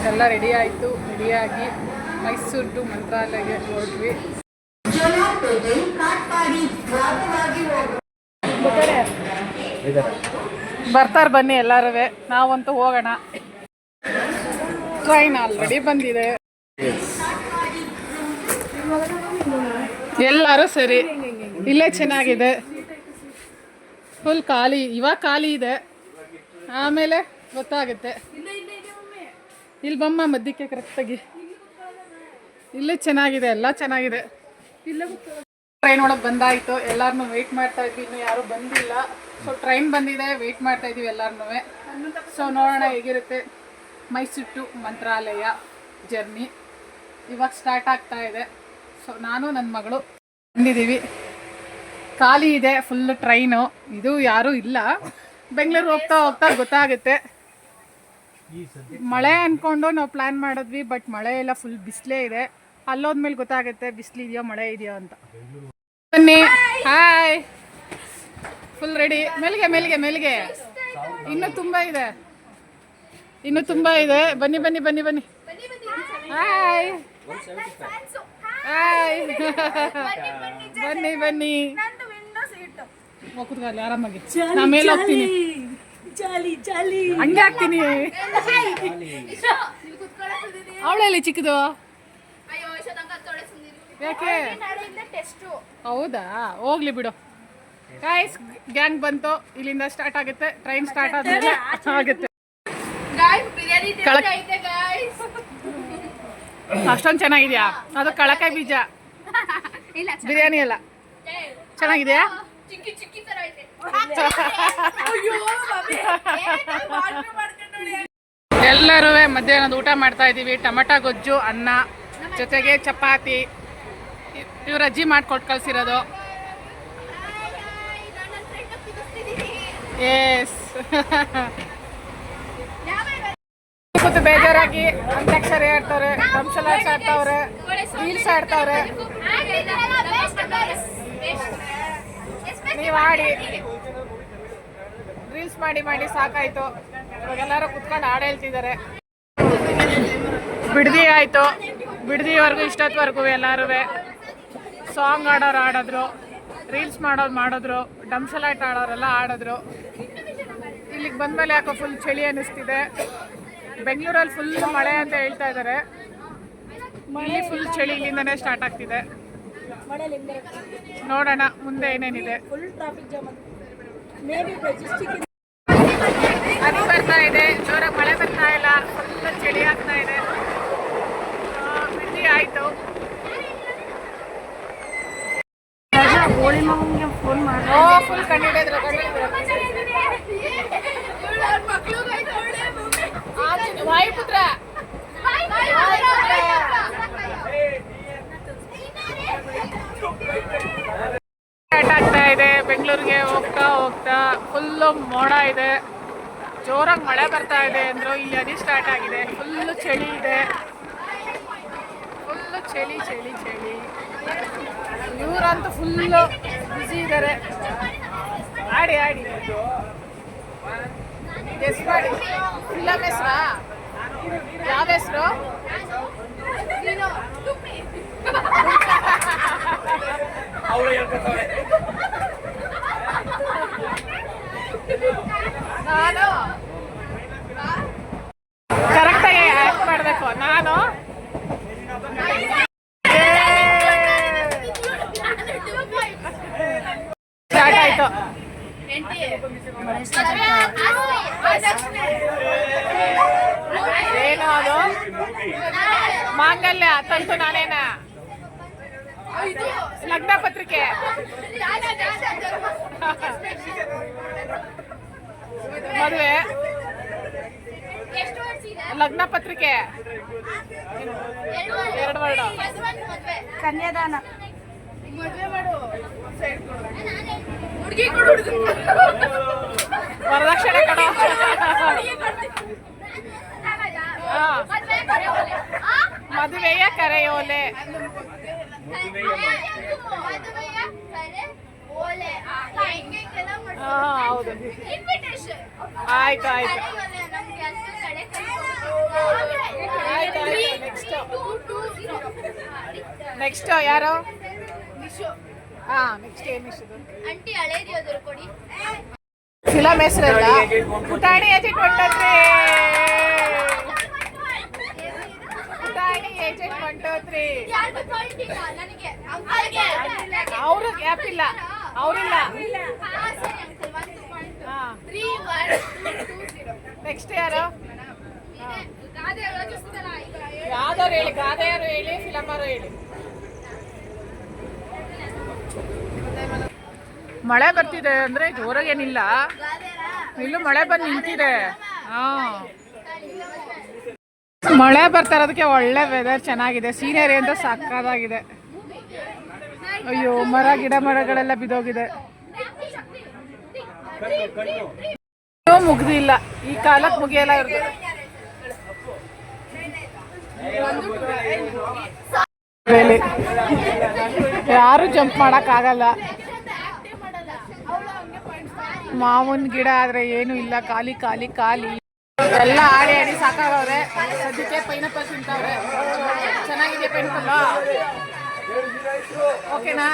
ಎಲ್ಲ ರೆಡಿ ಆಯಿತು. ರೆಡಿಯಾಗಿ ಮೈಸೂರು ಟು ಮಂತ್ರಾಲಯಗೆ ಹೊರಟ್ವಿ. ಬರ್ತಾರೆ ಬನ್ನಿ ಎಲ್ಲರೂ, ನಾವಂತೂ ಹೋಗೋಣ. ಟ್ರೈನ್ ಆಲ್ರೆಡಿ ಬಂದಿದೆ. ಎಲ್ಲರೂ ಸರಿ, ಇಲ್ಲೇ ಚೆನ್ನಾಗಿದೆ. ಫುಲ್ ಖಾಲಿ, ಇವಾಗ ಖಾಲಿ ಇದೆ, ಆಮೇಲೆ ಗೊತ್ತಾಗುತ್ತೆ. ಇಲ್ಲಿ ಬಮ್ಮ ಮಧ್ಯಕ್ಕೆ ಕರೆಕ್ಟಾಗಿ. ಇಲ್ಲೇ ಚೆನ್ನಾಗಿದೆ, ಎಲ್ಲ ಚೆನ್ನಾಗಿದೆ. ಟ್ರೈನ್ ಒಳಗೆ ಬಂದಾಯಿತು. ಎಲ್ಲರನ್ನೂ ವೆಯ್ಟ್ ಮಾಡ್ತಾ ಇದ್ವಿ, ಇನ್ನೂ ಯಾರೂ ಬಂದಿಲ್ಲ. ಸೊ ಟ್ರೈನ್ ಬಂದಿದೆ, ವೆಯ್ಟ್ ಮಾಡ್ತಾ ಇದ್ದೀವಿ ಎಲ್ಲರನ್ನೂ. ಸೊ ನೋಡೋಣ ಹೇಗಿರುತ್ತೆ. ಮೈಸೂರು ಟು ಮಂತ್ರಾಲಯ ಜರ್ನಿ ಇವಾಗ ಸ್ಟಾರ್ಟ್ ಆಗ್ತಾ ಇದೆ. ಸೊ ನಾನು ನನ್ನ ಮಗಳು ಬಂದಿದ್ದೀವಿ. ಖಾಲಿ ಇದೆ ಫುಲ್ ಟ್ರೈನು. ಇದು ಯಾರೂ ಇಲ್ಲ. ಬೆಂಗಳೂರು ಹೋಗ್ತಾ ಹೋಗ್ತಾ ಗೊತ್ತಾಗುತ್ತೆ. ಮಳೆ ಅಂದ್ಕೊಂಡು ನಾವು ಪ್ಲ್ಯಾನ್ ಮಾಡಿದ್ವಿ, ಬಟ್ ಮಳೆ ಎಲ್ಲ ಫುಲ್ ಬಿಸಿಲೇ ಇದೆ. ಅಲ್ಲೋದ್ಮೇಲೆ ಗೊತ್ತಾಗುತ್ತೆ ಬಿಸಿಲಿದೆಯೋ ಮಳೆ ಇದೆಯೋ ಅಂತ. ಬನ್ನಿ. ಹಾಯ್. Full ready. ಮೇಲ್ಗೆ ಮೇಲ್ಗೆ ಮೇಲ್ಗೆ. ಇನ್ನೂ ತುಂಬ ಇದೆ, ಇನ್ನೂ ತುಂಬ ಇದೆ. ಬನ್ನಿ ಬನ್ನಿ ಬನ್ನಿ ಬನ್ನಿ. Hi hi. ಬನ್ನಿ ಬನ್ನಿ. ಹೋಗ್ತದೆ ಆರಾಮಾಗಿ. ನಾ ಮೇಲೆ ಹೋಗ್ತೀನಿ, ಹಂಗೆ ಹಾಕ್ತೀನಿ. ಅವಳೆಲ್ಲಿ ಚಿಕ್ಕದು? ಯಾಕೆ? ಹೌದಾ, ಹೋಗ್ಲಿ ಬಿಡು. ಗಾಯ್ಸ್, ಗ್ಯಾಂಗ್ ಬಂತು. ಇಲ್ಲಿಂದ ಸ್ಟಾರ್ಟ್ ಆಗುತ್ತೆ. ಟ್ರೈನ್ ಸ್ಟಾರ್ಟ್ ಆದ್ಮೇಲೆ ಆಗುತ್ತೆ. ಅಷ್ಟೊಂದು ಚೆನ್ನಾಗಿದ್ಯಾ? ಅದು ಕಳಕಾಯಿ ಬೀಜ ಬಿರಿಯಾನಿ ಎಲ್ಲ ಚೆನ್ನಾಗಿದೆಯಾ? ಎಲ್ಲರೂ ಮಧ್ಯಾಹ್ನದ ಊಟ ಮಾಡ್ತಾ ಇದ್ದೀವಿ. ಟೊಮೆಟೊ ಗೊಜ್ಜು, ಅನ್ನ, ಜೊತೆಗೆ ಚಪಾತಿ. ಇವ್ರ ಅಜ್ಜಿ ಮಾಡ್ಕೊಟ್ಟು ಕಳ್ಸಿರೋದು. ಎಸ್. ಕೂತು ಬೇಜಾರಾಗಿ ಅಂತ್ಯಾಕ್ಷರಿ ಆಡ್ತವ್ರೆ, ವಂಶಲಾಟ ಆಡ್ತವ್ರೆ, ರೀಲ್ಸ್ ಆಡ್ತವ್ರೆ. ನೀವು ಆಡಿ, ರೀಲ್ಸ್ ಮಾಡಿ ಮಾಡಿ ಸಾಕಾಯ್ತು. ಇವಾಗೆಲ್ಲರೂ ಕುತ್ಕೊಂಡು ಹಾಡು ಹೇಳ್ತಿದ್ದಾರೆ. ಬಿಡದಿ ಆಯಿತು. ಬಿಡದಿವರೆಗೂ ಇಷ್ಟೊತ್ತವರೆಗೂ ಎಲ್ಲರೂ ಸಾಂಗ್ ಆಡೋರು ಆಡಿದ್ರು, ರೀಲ್ಸ್ ಮಾಡೋರು ಮಾಡಿದ್ರು, ಡಂಸಲಾಟ ಆಡೋರೆಲ್ಲ ಆಡಿದ್ರು. ಇಲ್ಲಿಗೆ ಬಂದಮೇಲೆ ಯಾಕೋ ಫುಲ್ ಚಳಿ ಅನ್ನಿಸ್ತಿದೆ. ಬೆಂಗಳೂರಲ್ಲಿ ಫುಲ್ ಮಳೆ ಅಂತ ಹೇಳ್ತಾ ಇದ್ದಾರೆ. ಇಲ್ಲಿ ಫುಲ್ ಚಳಿ ಇಲ್ಲಿಂದನೇ ಸ್ಟಾರ್ಟ್ ಆಗ್ತಿದೆ. ನೋಡೋಣ ಮುಂದೆ ಏನೇನಿದೆ. ಹನಿ ಬರ್ತಾ ಇದೆ, ಜೋರಾಗಿ ಮಳೆ ಬರ್ತಾ ಇಲ್ಲ, ಫುಲ್ ಚಳಿ ಆಗ್ತಾ ಇದೆ. ಬಿಸಿ ಆಯಿತು. ಫುಲ್ ಕಂಡಿಡಿದ್ರು ವಾಯುಪುತ್ರ. ಸ್ಟಾರ್ಟ್ ಆಗ್ತಾ ಇದೆ. ಬೆಂಗಳೂರಿಗೆ ಹೋಗ್ತಾ ಹೋಗ್ತಾ ಫುಲ್ಲು ಮೋಡ ಇದೆ, ಜೋರಾಗಿ ಮಳೆ ಬರ್ತಾ ಇದೆ ಅಂದರು. ಇಲ್ಲಿ ಹನಿ ಸ್ಟಾರ್ಟ್ ಆಗಿದೆ. ಫುಲ್ಲು ಚಳಿ ಇದೆ, ಫುಲ್ಲು ಚಳಿ ಚಳಿ ಚಳಿ. ಇವರಂತೂ ಫುಲ್ಲು ಬ್ಯುಸಿ ಇದ್ದಾರೆ. ಆಡಿ ಆಡಿ ಗೆಸ್ ಮಾಡಿ. ಫಿಲಮ್ ಹೆಸರಾ? ಯಾವ ಹೆಸರು? ನಾನು ಕರೆಕ್ಟಾಗಿ ಆ್ಯಕ್ಟ್ ಮಾಡಬೇಕು. ನಾನು ಸ್ಟಾರ್ಟ್ ಆಯಿತು. ಏನು ಅದು? ಮಾಂಗಲ್ಯ ತಂತು ನಾನೇನ? ಲಗ್ನ ಪತ್ರಿಕೆ. ಮದುವೆ, ಲಗ್ನ ಪತ್ರಿಕೆ, 2 ವರ್ಡು. ಕನ್ಯಾದಾನ. ವರದಕ್ಷಿಣೆ ಕೊಡು. ಮದುವೆಯ ಕರೆಯೋಲೆ. ಹೌದು, ಆಯ್ತು ಆಯ್ತು. ನೆಕ್ಸ್ಟ್ ಯಾರು? ಹಾ, ನೆಕ್ಸ್ಟ್ ಏನು ಇಷ್ಟು ಆಂಟಿ ಹಳೇದು ಕೊಡಿ. ಫಿಲಮ್ ಹೆಸರಲ್ಲ ಪುಟಾಣಿ ಏಜೆಂಟ್ ಹೊಂಟೋತ್ರಿ. ಪುಟಾಣಿ ಏಜೆಂಟ್ ಹೊಂಟೋತ್ರಿ. ಅವ್ರು ಗ್ಯಾಪ್ ಇಲ್ಲ, ಅವರಿಲ್ಲ. ನೆಕ್ಸ್ಟ್ ಯಾರು? ಯಾವ್ದಾರು ಹೇಳಿ, ಗಾದೆಯವರು ಹೇಳಿ, ಫಿಲಮ್ ಅವರು ಹೇಳಿ. ಮಳೆ ಬರ್ತಿದೆ ಅಂದ್ರೆ ಜೋರಾಗೇನಿಲ್ಲ, ಇಲ್ಲೂ ಮಳೆ ಬಂದು ನಿಂತಿದೆ. ಹಾ, ಮಳೆ ಬರ್ತಾ ಇರೋದಕ್ಕೆ ಒಳ್ಳೆ ವೆದರ್ ಚೆನ್ನಾಗಿದೆ. ಸೀನರಿ ಅಂತ ಸಕ್ಕತ್ತಾಗಿದೆ. ಅಯ್ಯೋ, ಗಿಡ ಮರಗಳೆಲ್ಲ ಬಿದ್ದೋಗಿದೆ. ಮುಗ್ದಿಲ್ಲ, ಈ ಕಾಲಕ್ಕೆ ಮುಗಿಯಲ್ಲ ಇವ್ರದ್ದು. ಯಾರು ಜಂಪ್ ಮಾಡಕ್ ಆಗಲ್ಲ. ಮಾವಿನ ಗಿಡ ಆದ್ರೆ ಏನು ಇಲ್ಲ, ಖಾಲಿ ಖಾಲಿ ಖಾಲಿ. ಎಲ್ಲ ಆಡಿ ಆಡಿ ಸಾಕಾಗವ್ರೆ. ಸದ್ಯಕ್ಕೆ ಪೈನಾಪಲ್ ತಿಂತವ್ರೆ. ಚೆನ್ನಾಗಿದೆ ಪೈನಾಪಲ್, ಓಕೆನಾ?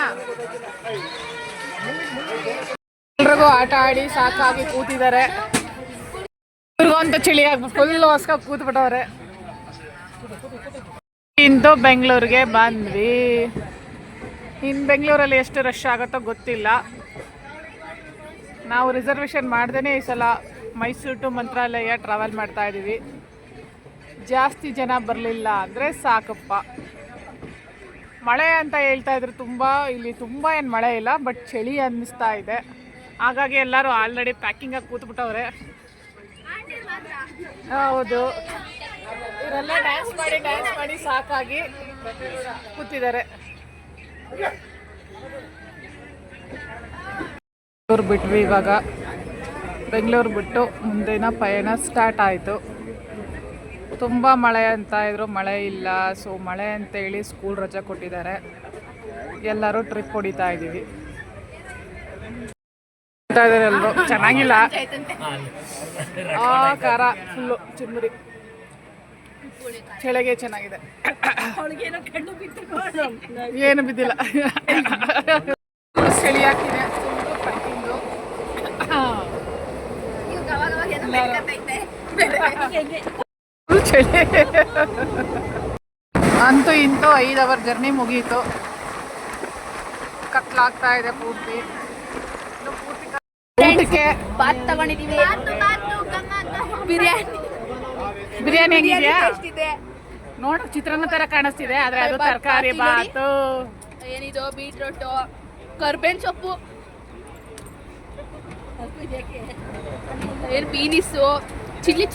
ಎಲ್ರಿಗೂ ಆಟ ಆಡಿ ಸಾಕಾಗಿ ಕೂತಿದ್ದಾರೆ. ಇವ್ರಿಗೂ ಅಂತ ಚಳಿ ಆಗ್ಬಿಟ್ಟು ಫುಲ್ ಹೊಸ್ಕ ಕೂತ್ಬಿಟ್ಟವ್ರೆ. ಇಂದು ಬೆಂಗಳೂರಿಗೆ ಬಂದ್ವಿ. ಇನ್ನು ಬೆಂಗಳೂರಲ್ಲಿ ಎಷ್ಟು ರಶ್ ಆಗುತ್ತೋ ಗೊತ್ತಿಲ್ಲ. ನಾವು ರಿಸರ್ವೇಷನ್ ಮಾಡ್ದೇ ಈ ಸಲ ಮೈಸೂರು ಟು ಮಂತ್ರಾಲಯ ಟ್ರಾವೆಲ್ ಮಾಡ್ತಾ ಇದ್ದೀವಿ. ಜಾಸ್ತಿ ಜನ ಬರಲಿಲ್ಲ ಅಂದರೆ ಸಾಕಪ್ಪ. ಮಳೆ ಅಂತ ಹೇಳ್ತಾ ಇದ್ರು, ಇಲ್ಲಿ ತುಂಬ ಏನು ಮಳೆ ಇಲ್ಲ, ಬಟ್ ಚಳಿ ಅನ್ನಿಸ್ತಾ ಇದೆ. ಹಾಗಾಗಿ ಎಲ್ಲರೂ ಆಲ್ರೆಡಿ ಪ್ಯಾಕಿಂಗಾಗಿ ಕೂತ್ಬಿಟ್ಟವ್ರೆ. ಹೌದು, ಇವರೆಲ್ಲ ಡ್ಯಾನ್ಸ್ ಮಾಡಿ ಸಾಕಾಗಿ ಕೂತಿದ್ದಾರೆ. ಬಿಟ್ವಿ ಇವಾಗ. ಬೆಂಗಳೂರು ಬಿಟ್ಟು ಮುಂದಿನ ಪಯಣ ಸ್ಟಾರ್ಟ್ ಆಯಿತು. ತುಂಬ ಮಳೆ ಅಂತ ಇದ್ರು, ಮಳೆ ಇಲ್ಲ. ಸೊ ಮಳೆ ಅಂತೇಳಿ ಸ್ಕೂಲ್ ರಜೆ ಕೊಟ್ಟಿದ್ದಾರೆ. ಎಲ್ಲರೂ ಟ್ರಿಪ್ ಹೊಡಿತಾ ಇದ್ದೀವಿ. ಎಲ್ಲರೂ ಚೆನ್ನಾಗಿಲ್ಲ, ಖಾರ ಫುಲ್ಲು ಚುರುಮುರಿ. ಚಳಿಗೆ ಚೆನ್ನಾಗಿದೆ, ಏನು ಬಿದ್ದಿಲ್ಲ. ಚಳಿ ಹಾಕಿದೆ ಪ್ಯಾಕಿಂಗು. ಚಳಿ ಅಂತೂ ಇಂತೂ 5 ಅವರ್ ಜರ್ನಿ ಮುಗೀತು. ಕತ್ಲಾಗ್ತಾ ಇದೆ ಪೂರ್ತಿ. ಊಟಕ್ಕೆ ಬಾತ್ ತಗೊಂಡಿದೀವಿ. ಬಿರಿಯಾನಿ ಹೆಂಗಿದ್ಯಾ ನೋಡು, ಚಿತ್ರಾನ್ನ ತರ ಕಾಣಿಸ್ತಿದೆ, ಆದ್ರೆ ಅದು ತರಕಾರಿ ಬಾತು. ಏನಿದು ಬೀಟ್ರೋಟು, ಕರ್ಬೇವಿನ ಸೊಪ್ಪು, ಏನು ಬೀನಿಸು, ಚಿಲ್ಲಿ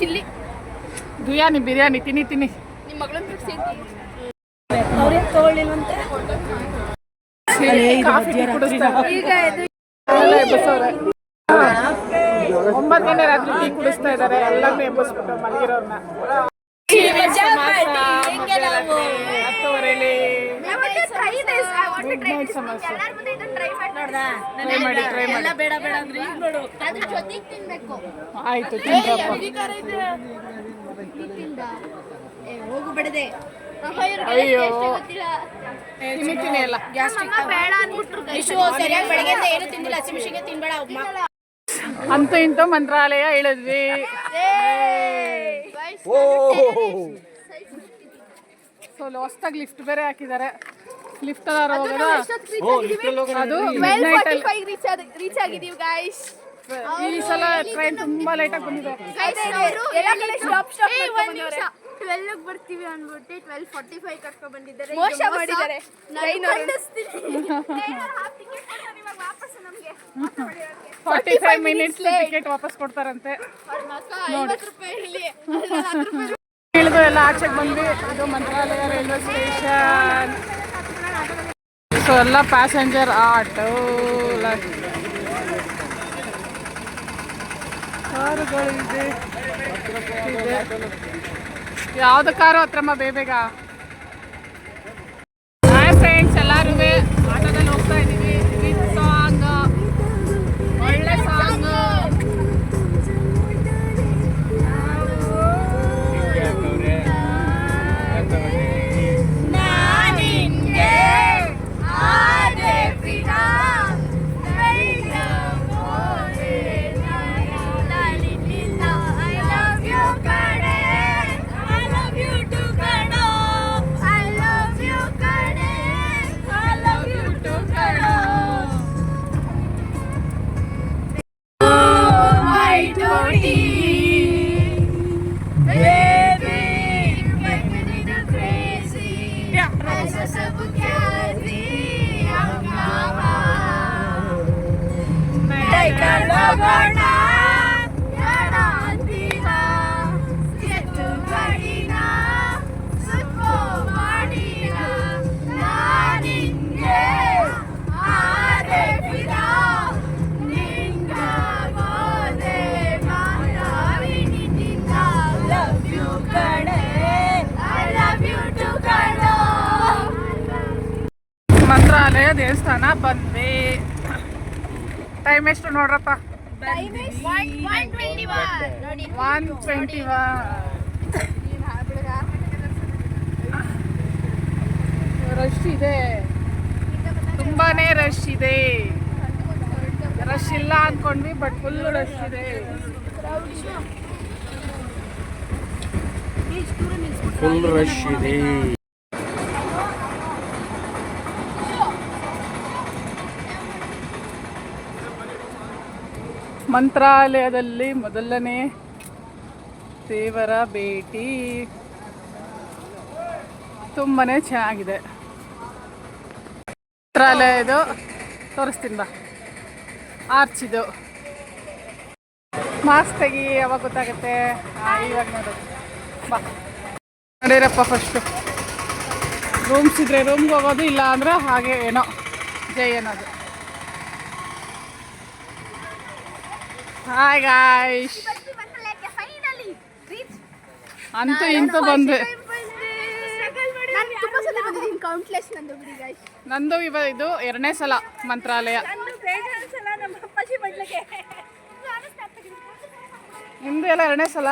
ಬಿರಿಯಾನಿ ತಿನ್ನಿ. ನಿಮ್ಮ ಮಗಳನ್ನ ಈಗ 9 ಗಂಟೆ ರಾತ್ರಿ ಟೀ ಕುಡಿಸ್ತಾ ಇದ್ದಾರೆ. ಎಲ್ಲರನ್ನೂ ಎಬ್ಬಿಸ್ಬಿಟ್ಟು ಮಲಗಿರೋರ್ನ. 10:30 ಆಯ್ತು, ಹೋಗು ಬಿಡದೆ. ಅಯ್ಯೋ ತಿನ್ನಿ ಎಲ್ಲ. ಸರಿಯಾಗಿ ಬೆಳಗ್ಗೆ ಏನು ತಿಂದಿಲ್ಲ, ಹಸಿಮಿಶಿಗೆ ತಿನ್ಬೇಡ. ಅಂತೂ ಇಂತೂ ಮಂತ್ರಾಲಯ ಇಳಿದ್ವಿ. ಸೊ ಹೊಸ್ದಾಗಿ ಲಿಫ್ಟ್ ಬೇರೆ ಹಾಕಿದ್ದಾರೆ. ಲಿಫ್ಟ್ ಹೋಗೋದು ಅದು ರೀಚ್ ಆಗಿದೀವಿ ಗೈಸ್. ಈ ಸಲ ಟ್ರೈನ್ ತುಂಬಾ ಲೇಟ್ ಆಗಿ ಬಂದಿದೆ. 12 ಬರ್ತೀವಿ ಅನ್ಬಿಟ್ಟು 12:45 ಕರ್ಕೊಂಡು ಬಂದಿದ್ದಾರೆ. ಮೋಸ ಮಾಡಿದ್ದಾರೆ. 45 ಮಿನಿಟ್ಸ್ ಟಿಕೆಟ್ ವಾಪಸ್ ಕೊಡ್ತಾರಂತೆ. ಇಳಿದು ಎಲ್ಲ ಆಚೆಗೆ ಬಂದ್ವಿ. ಇದು ಮಂತ್ರಾಲಯ ರೈಲ್ವೆ ಸ್ಟೇಷನ್. ಸೊ ಎಲ್ಲ ಪ್ಯಾಸೆಂಜರ್ ಆಟೋ, ಕಾರುಗಳಿದೆ. ಯಾವ್ದು ಕಾರು ಹತ್ರಮ್ಮ ಬೇಗ. ಹಾಯ್ ಫ್ರೆಂಡ್ಸ್, ಎಲ್ಲರೂ ಆಟೋದಲ್ಲಿ ಹೋಗ್ತಾ ಇದ್ದೀವಿ. ವಿತ್ ಸಾಂಗ್, ಒಳ್ಳೆ ಸಾಂಗ್. ನಾನಿನ್ಗೆ ದೇವಸ್ಥಾನ ಬಂದ್ವಿ. ಟೈಮ್ ಎಷ್ಟು ನೋಡ್ರಪ್ಪ? 1:21. ರಶ್ ಇದೆ, ತುಂಬಾನೇ ರಶ್ ಇದೆ. ರಶ್ ಇಲ್ಲ ಅಂದ್ಕೊಂಡ್ವಿ, ಬಟ್ ಫುಲ್ ರಶ್ ಇದೆ. ಫುಲ್ ರಶ್ ಇದೆ. ಮಂತ್ರಾಲಯದಲ್ಲಿ ಮೊದಲನೇ ದೇವರ ಭೇಟಿ ತುಂಬಾನೇ ಚೆನ್ನಾಗಿದೆ. ಮಂತ್ರಾಲಯದು ತೋರಿಸ್ತೀನಿ ಬಾ. ಆರ್ಚ್ ಇದು. ಮಾಸ್ಕ್ ತೆಗಿ, ಯಾವಾಗ ಗೊತ್ತಾಗುತ್ತೆ? ಇವಾಗ ನೋಡೋದು ಬಾ. ನಡೀರಪ್ಪ ಫಸ್ಟು. ರೂಮ್ಸ್ ಇದ್ರೆ ರೂಮ್ಗೆ ಹೋಗೋದು, ಇಲ್ಲ ಅಂದ್ರೆ ಹಾಗೆ ಏನೋ ಜೈ ಅನ್ನೋದು. ಹಾಯ್ ಗಾಯ್ಸ್, ಅಂತೂ ಇಂತೂ ಬಂದೆ. ನಂದು ಇದು 2ನೇ ಸಲ ಮಂತ್ರಾಲಯ. ನಿಮ್ದು ಎಲ್ಲ 2ನೇ ಸಲ.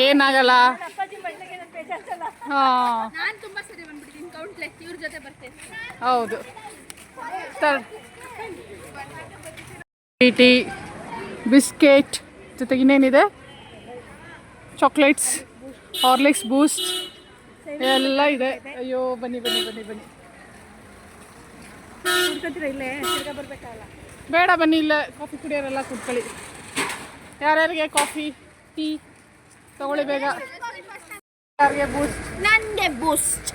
ಏನಾಗಲ್ಲ. ಹೌದು. ಟೀ, ಬಿಸ್ಕೆಟ್ ಜೊತೆಗೆ ಇನ್ನೇನಿದೆ? ಚಾಕ್ಲೇಟ್ಸ್, ಹಾರ್ಲಿಕ್ಸ್, ಬೂಸ್ಟ್ ಎಲ್ಲ ಇದೆ. ಅಯ್ಯೋ ಬನ್ನಿ ಬನ್ನಿ ಬನ್ನಿ ಬನ್ನಿ. ಬೇಡ ಬನ್ನಿ, ಇಲ್ಲ ಕಾಫಿ ಕುಡಿಯೋರೆಲ್ಲ ಕುತ್ಕೊಳ್ಳಿ. ಯಾರ್ಯಾರಿಗೆ ಕಾಫಿ ಟೀ ತಗೊಳ್ಳಿ ಬೇಗ. ಯಾರಿಗೆ ಬೂಸ್ಟ್? ನನಗೆ ಬೂಸ್ಟ್.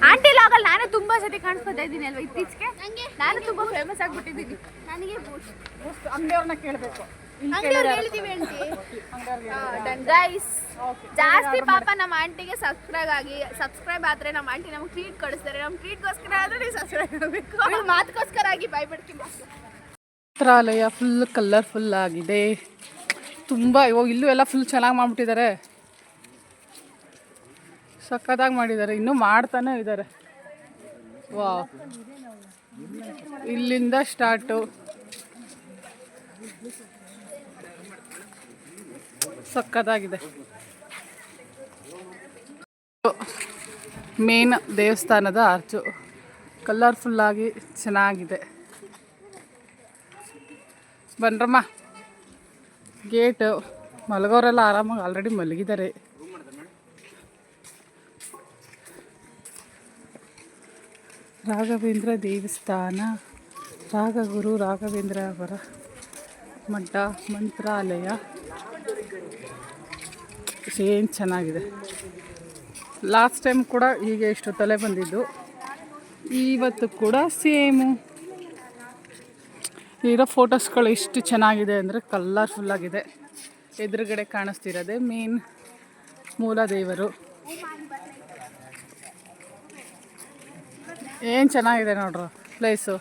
ಆಂಟಿ ಲಾಗಲ್ಲಿ ನಾನು ತುಂಬಾ ಸತಿ ಕಾಣಿಸ್ಕೊತಾ ಇದ್ದೀನಿ ಅಲ್ವಾ ಇತ್ತೀಚೆಗೆ. ನಾನು ತುಂಬಾ ಫೇಮಸ್ ಆಗ್ಬಿಟ್ಟಿದ್ದೀನಿ. ನನಗೆ ಬೂಸ್ಟ್. ಬೂಸ್ಟ್ ಅಂಗಡಿಯವ್ರನ್ನ ಕೇಳಬೇಕು. ಹೇಳ್ತೀವಿ ಗೈಸ್. ಜಾಸ್ತಿ ಪಾಪ ನಮ್ಮ ಆಂಟಿಗೆ ಸಬ್ಸ್ಕ್ರೈಬ್ ಆದ್ರೆ ನಮ್ಮ ಆಂಟಿ ನಮ್ಗೆ ಟ್ರೀಟ್ ಕೊಡಿಸ್ತಾರೆ. ನಮ್ಮ ಟ್ರೀಟ್ಗೋಸ್ಕರ ಆದ್ರೆ ನೀವು ಸಬ್ಸ್ಕ್ರೈಬ್ ಆಗಬೇಕು. ಮಾತುಗೋಸ್ಕರ ಆಗಿ ಬಾಯ್ ಬಿಡ್ತೀನಿ. ಮಂತ್ರಾಲಯ ಫುಲ್ ಕಲರ್ಫುಲ್ ಆಗಿದೆ ತುಂಬ. ಇವಾಗ ಇಲ್ಲೂ ಎಲ್ಲ ಫುಲ್ ಚೆನ್ನಾಗಿ ಮಾಡಿಬಿಟ್ಟಿದ್ದಾರೆ, ಸಕ್ಕತ್ತಾಗಿ ಮಾಡಿದ್ದಾರೆ. ಇನ್ನೂ ಮಾಡ್ತಾನೆ ಇದ್ದಾರೆ. ವಾ, ಇಲ್ಲಿಂದ ಸ್ಟಾರ್ಟು. ಸಕ್ಕತ್ತಾಗಿದೆ. ಮೇನ್ ದೇವಸ್ಥಾನದ ಆರ್ಚು ಕಲರ್ಫುಲ್ಲಾಗಿ ಚೆನ್ನಾಗಿದೆ. ಬನ್ರಮ್ಮ. ಗೇಟು. ಮಲಗೋರೆಲ್ಲ ಆರಾಮಾಗಿ ಆಲ್ರೆಡಿ ಮಲಗಿದ್ದಾರೆ. ರಾಘವೇಂದ್ರ ದೇವಸ್ಥಾನ, ರಾಘಗುರು ರಾಘವೇಂದ್ರ ಅವರ ಮಠ, ಮಂತ್ರಾಲಯ. ಏನು ಚೆನ್ನಾಗಿದೆ. ಲಾಸ್ಟ್ ಟೈಮ್ ಕೂಡ ಹೀಗೆ ಇಷ್ಟೊತ್ತಲ್ಲೇ ಬಂದಿದ್ದು, ಇವತ್ತು ಕೂಡ ಸೇಮು. ಇರೋ ಫೋಟೋಸ್ಗಳು ಎಷ್ಟು ಚೆನ್ನಾಗಿದೆ ಅಂದರೆ ಕಲರ್ಫುಲ್ಲಾಗಿದೆ. ಎದುರುಗಡೆ ಕಾಣಿಸ್ತಿರೋದೆ ಮೇನ್ ಮೂಲ ದೇವರು. ಏನು ಚೆನ್ನಾಗಿದೆ ನೋಡ್ರು ಪ್ಲೇಸು.